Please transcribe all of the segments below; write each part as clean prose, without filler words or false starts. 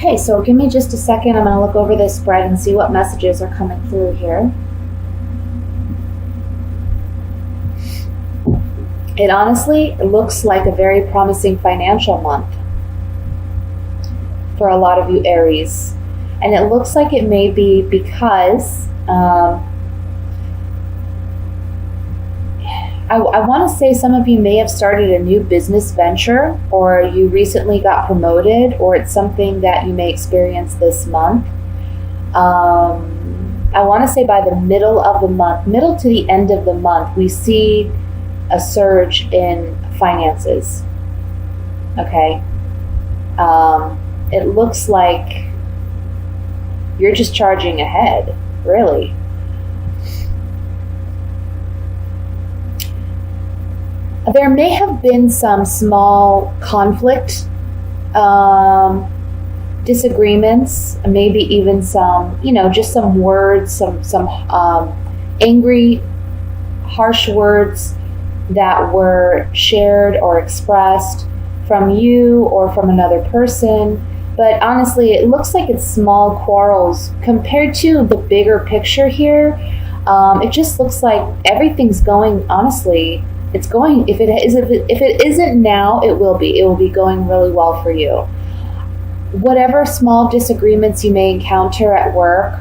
Okay, so give me just a second. I'm going to look over this spread and see what messages are coming through here. It honestly looks like a very promising financial month for a lot of you Aries. And it looks like it may be because I want to say some of you may have started a new business venture, or you recently got promoted, or it's something that you may experience this month. I want to say by the middle of the month, middle to the end of the month, we see a surge in finances. Okay. It looks like you're just charging ahead, really. There may have been some small conflict, disagreements, maybe even some, just some words, some angry, harsh words that were shared or expressed from you or from another person. But honestly, it looks like it's small quarrels compared to the bigger picture here. It just looks like everything's going, honestly, it's going, if it isn't now, it will be. It will be going really well for you. Whatever small disagreements you may encounter at work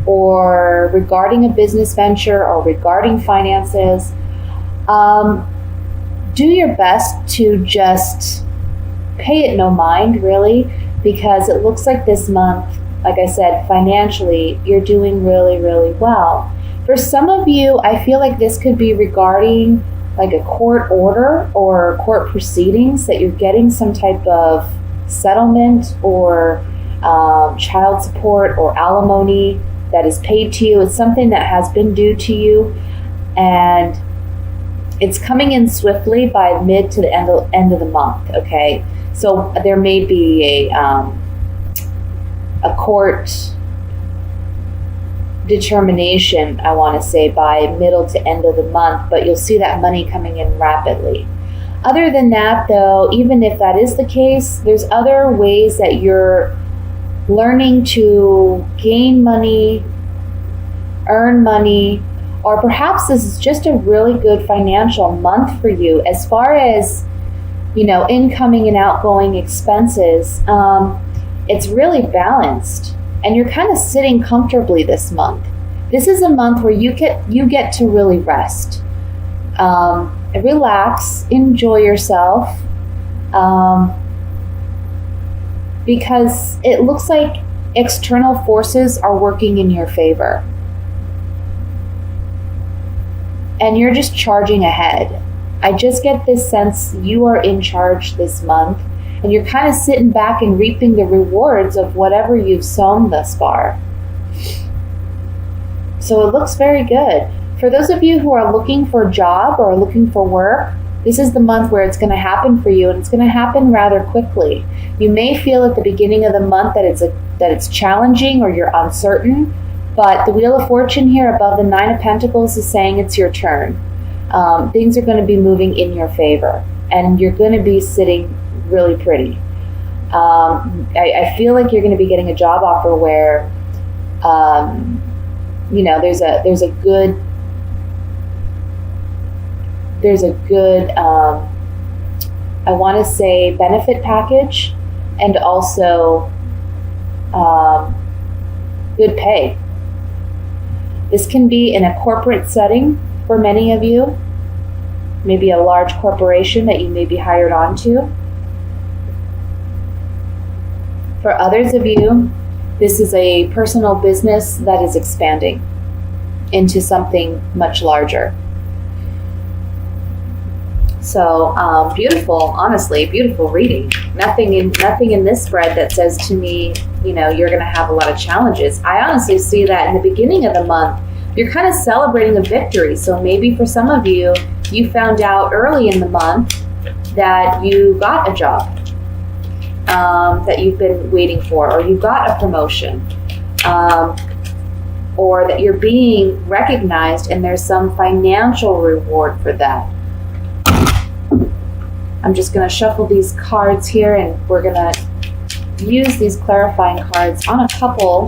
or regarding a business venture or regarding finances, do your best to just pay it no mind, really, because it looks like this month, like I said, financially, you're doing really, really well. For some of you, I feel like this could be regarding like a court order or court proceedings, that you're getting some type of settlement or child support or alimony that is paid to you. It's something that has been due to you, and it's coming in swiftly by mid to the end of the month. Okay, so there may be a court determination, I want to say, by middle to end of the month, but you'll see that money coming in rapidly. Other than that, though, even if that is the case, there's other ways that you're learning to gain money, earn money, or perhaps this is just a really good financial month for you as far as, incoming and outgoing expenses. It's really balanced, and you're kind of sitting comfortably this month. This is a month where you get to really rest, relax, enjoy yourself, because it looks like external forces are working in your favor, and you're just charging ahead. I just get this sense you are in charge this month, and you're kind of sitting back and reaping the rewards of whatever you've sown thus far. So it looks very good. For those of you who are looking for a job or looking for work, this is the month where it's going to happen for you, and it's going to happen rather quickly. You may feel at the beginning of the month that it's challenging or you're uncertain, but the Wheel of Fortune here above the Nine of Pentacles is saying it's your turn. Things are going to be moving in your favor, and you're going to be sitting really pretty. I feel like you're going to be getting a job offer where, there's a good I want to say benefit package, and also good pay. This can be in a corporate setting for many of you, maybe a large corporation that you may be hired onto. For others of you, this is a personal business that is expanding into something much larger. So beautiful, honestly, beautiful reading. Nothing in this spread that says to me, you're going to have a lot of challenges. I honestly see that in the beginning of the month, you're kind of celebrating a victory. So maybe for some of you, you found out early in the month that you got a job that you've been waiting for, or you got a promotion, or that you're being recognized and there's some financial reward for that. I'm just going to shuffle these cards here, and we're going to use these clarifying cards on a couple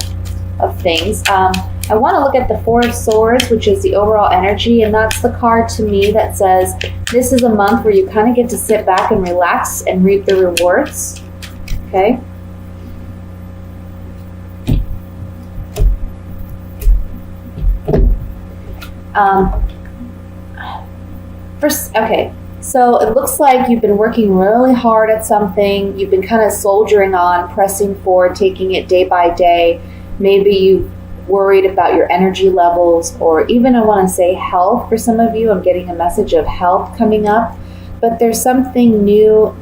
of things. I want to look at the Four of Swords, which is the overall energy, and that's the card to me that says this is a month where you kind of get to sit back and relax and reap the rewards. Okay. Okay, so it looks like you've been working really hard at something. You've been kind of soldiering on, pressing forward, taking it day by day. Maybe you worried about your energy levels, or even I want to say health for some of you. I'm getting a message of health coming up, but there's something new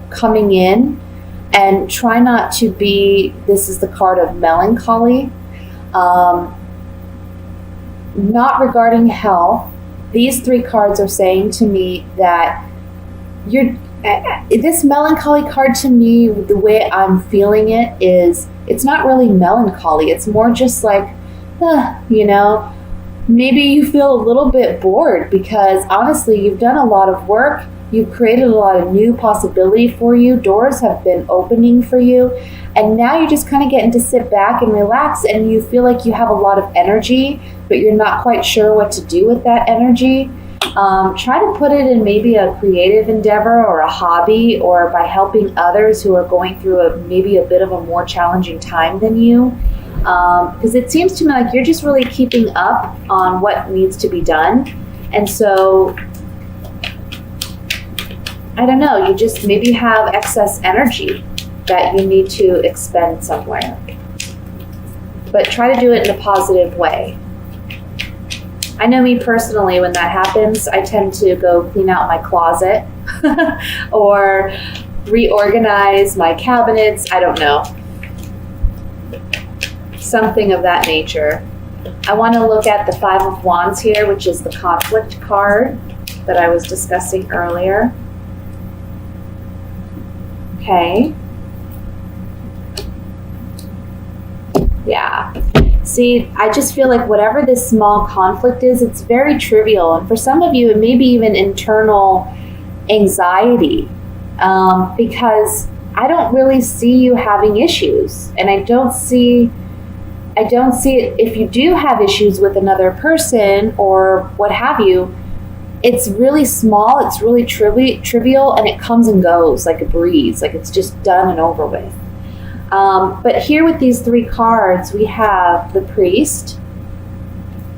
coming in, and try not to be, this is the card of melancholy, not regarding health. These three cards are saying to me that this melancholy card to me, the way I'm feeling it is, it's not really melancholy. It's more just like, maybe you feel a little bit bored because honestly, you've done a lot of work. You've created a lot of new possibility for you. Doors have been opening for you. And now you're just kind of getting to sit back and relax, and you feel like you have a lot of energy, but you're not quite sure what to do with that energy. Try to put it in maybe a creative endeavor or a hobby, or by helping others who are going through maybe a bit of a more challenging time than you. Because it seems to me like you're just really keeping up on what needs to be done. And so, I don't know, you just maybe have excess energy that you need to expend somewhere. But try to do it in a positive way. I know me personally, when that happens, I tend to go clean out my closet or reorganize my cabinets. I don't know. Something of that nature. I want to look at the Five of Wands here, which is the conflict card that I was discussing earlier. Okay. Yeah. See, I just feel like whatever this small conflict is, it's very trivial. And for some of you, it may be even internal anxiety, because I don't really see you having issues. And I don't see it. If you do have issues with another person or what have you, it's really small, it's really trivial, and it comes and goes like a breeze, like it's just done and over with. But here with these three cards, we have the Priest,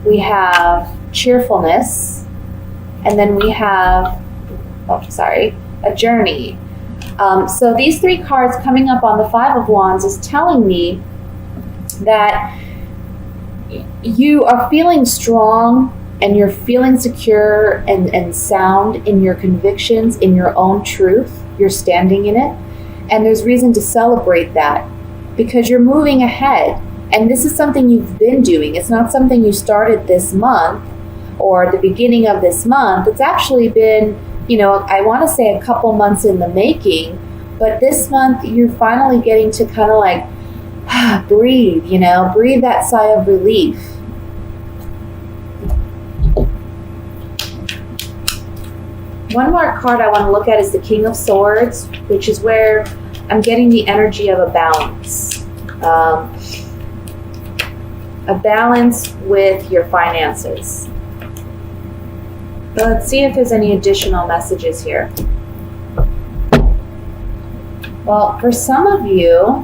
we have cheerfulness, and then we have, a journey. So these three cards coming up on the Five of Wands is telling me that you are feeling strong and you're feeling secure and sound in your convictions, in your own truth. You're standing in it. And there's reason to celebrate that because you're moving ahead. And this is something you've been doing. It's not something you started this month or the beginning of this month. It's actually been, I want to say a couple months in the making. But this month, you're finally getting to kind of like breathe, breathe that sigh of relief. One more card I want to look at is the King of Swords, which is where I'm getting the energy of a balance. A balance with your finances. But let's see if there's any additional messages here. Well, for some of you,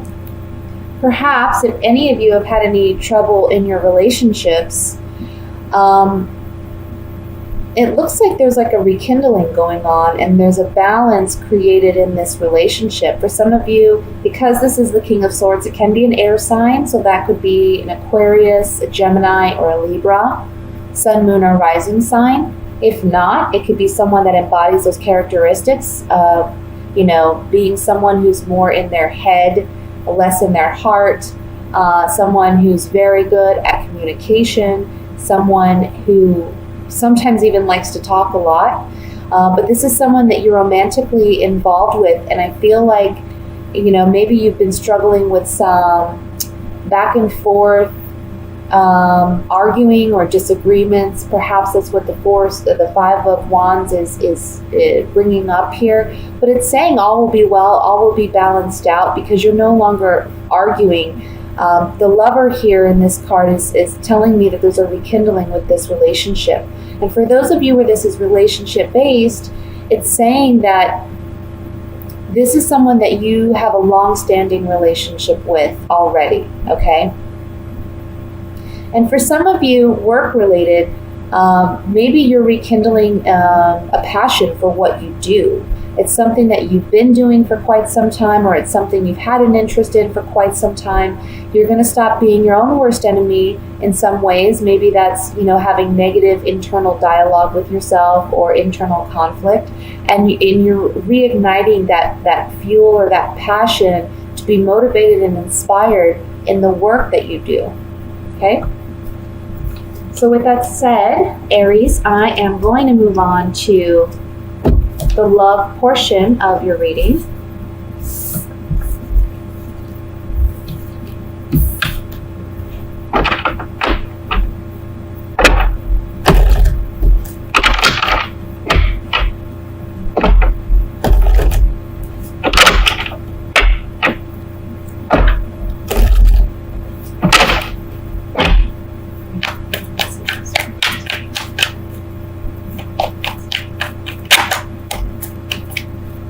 perhaps if any of you have had any trouble in your relationships, it looks like there's like a rekindling going on and there's a balance created in this relationship. For some of you, because this is the King of Swords, it can be an air sign. So that could be an Aquarius, a Gemini, or a Libra, sun, moon, or rising sign. If not, it could be someone that embodies those characteristics of, being someone who's more in their head, less in their heart, someone who's very good at communication, someone who sometimes even likes to talk a lot. But this is someone that you're romantically involved with. And I feel like, maybe you've been struggling with some back and forth arguing or disagreements. Perhaps that's what the Five of Wands is bringing up here. But it's saying all will be well, all will be balanced out because you're no longer arguing. The Lover here in this card is telling me that there's a rekindling with this relationship. And for those of you where this is relationship based, it's saying that this is someone that you have a long-standing relationship with already, okay? And for some of you, work-related, maybe you're rekindling a passion for what you do. It's something that you've been doing for quite some time, or it's something you've had an interest in for quite some time. You're going to stop being your own worst enemy in some ways. Maybe that's, having negative internal dialogue with yourself or internal conflict. And you're reigniting that fuel or that passion to be motivated and inspired in the work that you do. Okay? So with that said, Aries, I am going to move on to the love portion of your reading.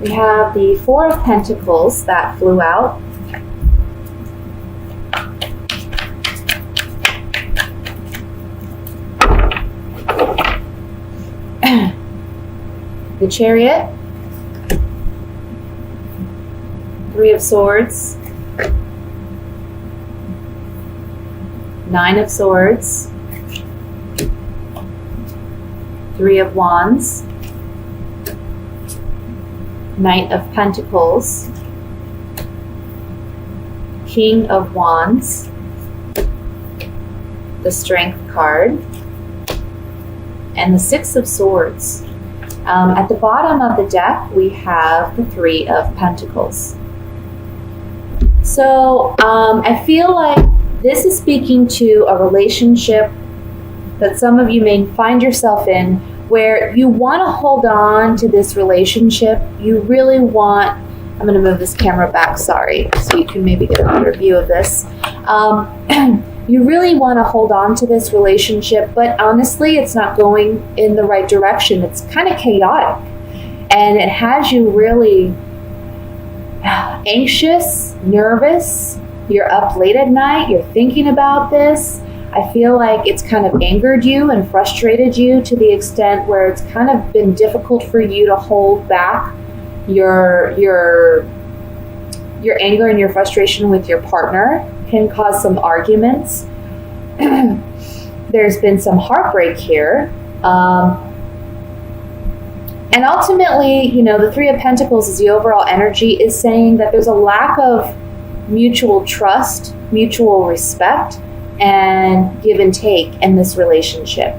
We have the Four of Pentacles that flew out. The Chariot. Three of Swords. Nine of Swords. Three of Wands. Knight of Pentacles, King of Wands, the Strength card, and the Six of Swords. At the bottom of the deck, we have the Three of Pentacles. So I feel like this is speaking to a relationship that some of you may find yourself in, where you want to hold on to this relationship. You really want, I'm going to move this camera back, sorry, so you can maybe get a better view of this. You really want to hold on to this relationship, but honestly, it's not going in the right direction. It's kind of chaotic, and it has you really anxious, nervous. You're up late at night, you're thinking about this. I feel like it's kind of angered you and frustrated you to the extent where it's kind of been difficult for you to hold back your anger and your frustration with your partner. Can cause some arguments. There's been some heartbreak here. And ultimately, the Three of Pentacles is the overall energy, is saying that there's a lack of mutual trust, mutual respect, and give and take in this relationship.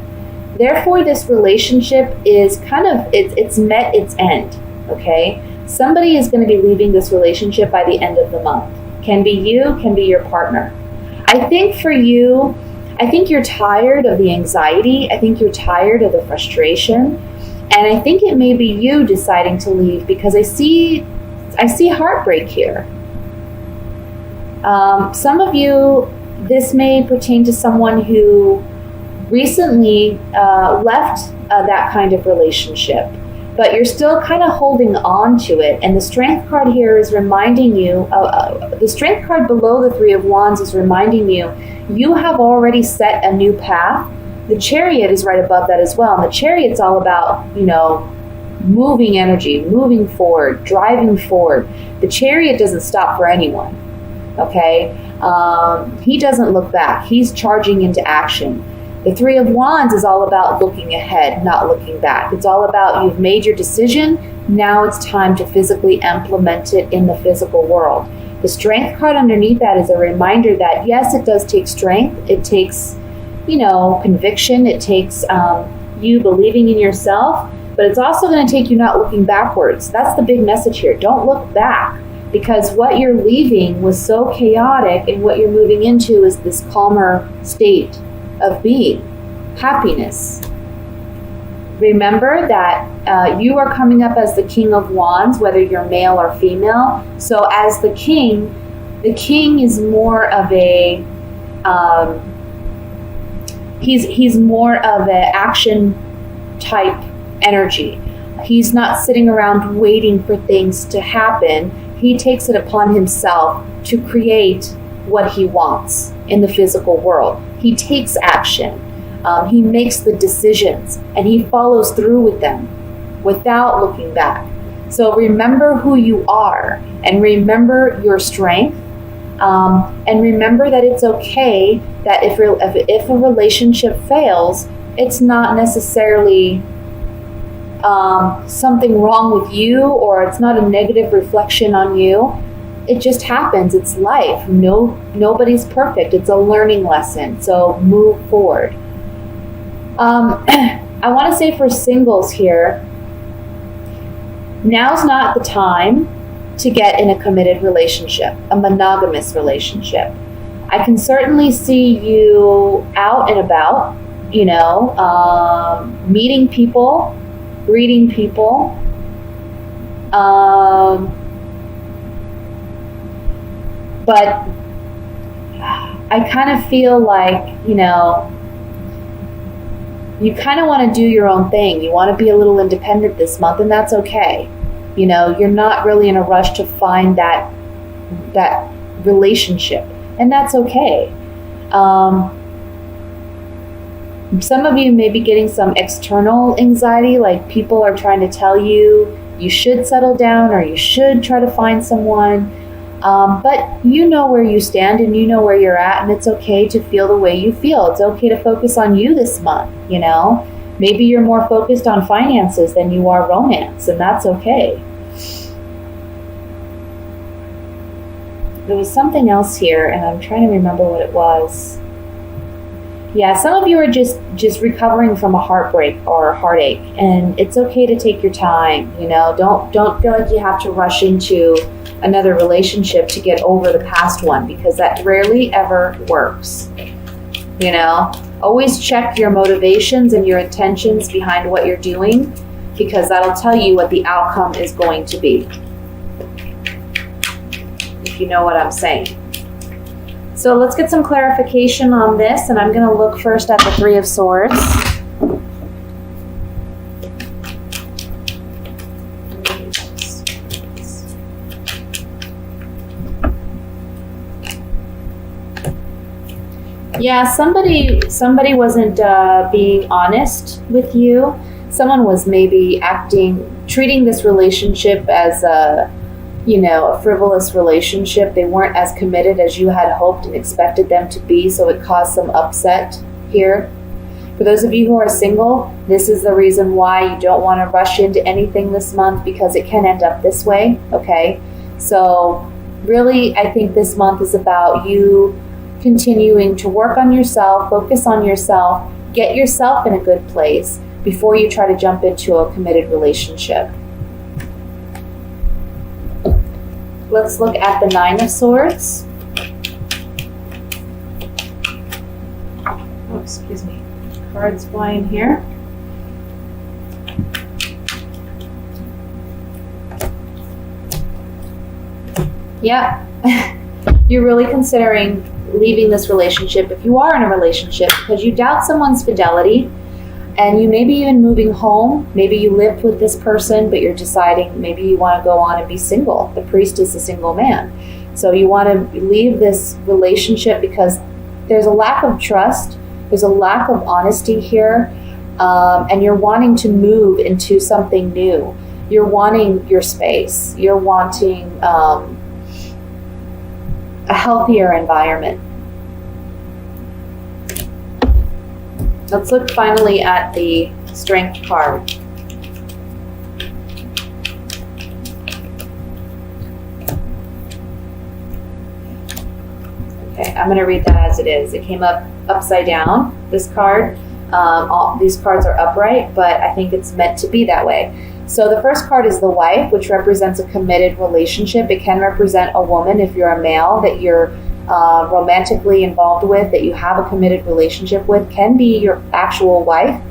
Therefore, this relationship is it's met its end, okay? Somebody is going to be leaving this relationship by the end of the month. Can be you, can be your partner. I think for you, I think you're tired of the anxiety. I think you're tired of the frustration. And I think it may be you deciding to leave because I see heartbreak here. Some of you, this may pertain to someone who recently left that kind of relationship, but you're still kind of holding on to it. And the Strength card here is reminding you, the Strength card below the Three of Wands is reminding you, you have already set a new path. The Chariot is right above that as well. And the Chariot's all about, moving energy, moving forward, driving forward. The Chariot doesn't stop for anyone, okay? He doesn't look back. He's charging into action. The Three of Wands is all about looking ahead, not looking back. It's all about you've made your decision. Now it's time to physically implement it in the physical world. The Strength card underneath that is a reminder that, yes, it does take strength. It takes, conviction. It takes you believing in yourself. But it's also going to take you not looking backwards. That's the big message here. Don't look back. because what you're leaving was so chaotic, and what you're moving into is this calmer state of being, happiness. Remember that you are coming up as the King of Wands, whether you're male or female. So as the king is more of a he's more of an action type energy. He's not sitting around waiting for things to happen. He takes it upon himself to create what he wants in the physical world. He takes action. He makes the decisions, and he follows through with them without looking back. So remember who you are, and remember your strength, and remember that it's okay that if a relationship fails, it's not necessarily something wrong with you, or it's not a negative reflection on you. It just happens. It's life. Nobody's perfect. It's a learning lesson. So move forward. I want to say for singles here, now's not the time to get in a committed relationship, a monogamous relationship. I can certainly see you out and about, meeting people, greeting people, but I kind of feel like, you kind of want to do your own thing. You want to be a little independent this month, and that's okay. You're not really in a rush to find that relationship, and that's okay. Some of you may be getting some external anxiety, like people are trying to tell you should settle down or you should try to find someone. But you know where you stand and you know where you're at, and it's okay to feel the way you feel. It's okay to focus on you this month, Maybe you're more focused on finances than you are romance, and that's okay. There was something else here, and I'm trying to remember what it was. Yeah, some of you are just recovering from a heartbreak or a heartache, and it's okay to take your time. Don't feel like you have to rush into another relationship to get over the past one, because that rarely ever works. Always check your motivations and your intentions behind what you're doing, because that'll tell you what the outcome is going to be, if you know what I'm saying. So let's get some clarification on this, and I'm going to look first at the Three of Swords. Yeah, somebody wasn't being honest with you. Someone was maybe treating this relationship as a frivolous relationship. They weren't as committed as you had hoped and expected them to be, so it caused some upset here. For those of you who are single, this is the reason why you don't want to rush into anything this month, because it can end up this way, okay? So really, I think this month is about you continuing to work on yourself, focus on yourself, get yourself in a good place before you try to jump into a committed relationship. Let's look at the Nine of Swords. Oh, excuse me. Cards flying here. Yeah. You're really considering leaving this relationship, if you are in a relationship, because you doubt someone's fidelity, and you may be even moving home. Maybe you lived with this person, but you're deciding maybe you want to go on and be single. The Priest is a single man. So you want to leave this relationship because there's a lack of trust, there's a lack of honesty here, and you're wanting to move into something new. You're wanting your space. You're wanting a healthier environment. Let's look finally at the Strength card. Okay, I'm going to read that as it is. It came up upside down, this card. All these cards are upright, but I think it's meant to be that way. So the first card is the wife, which represents a committed relationship. It can represent a woman if you're a male that you're romantically involved with, that you have a committed relationship with, can be your actual wife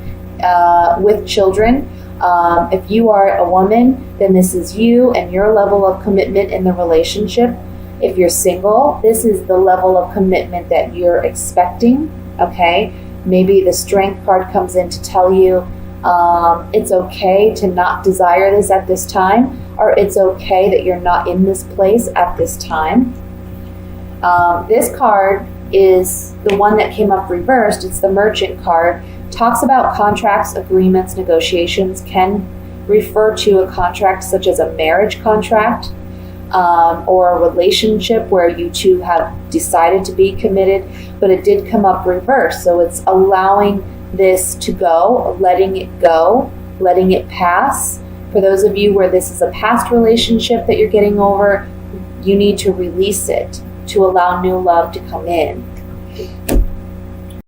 with children. If you are a woman, then this is you and your level of commitment in the relationship. If you're single, this is the level of commitment that you're expecting, okay? Maybe the Strength card comes in to tell you it's okay to not desire this at this time, or it's okay that you're not in this place at this time. This card is the one that came up reversed. It's the Merchant card. Talks about contracts, agreements, negotiations, can refer to a contract such as a marriage contract or a relationship where you two have decided to be committed, but it did come up reversed. So it's allowing this to go, letting it pass. For those of you where this is a past relationship that you're getting over, you need to release it to allow new love to come in.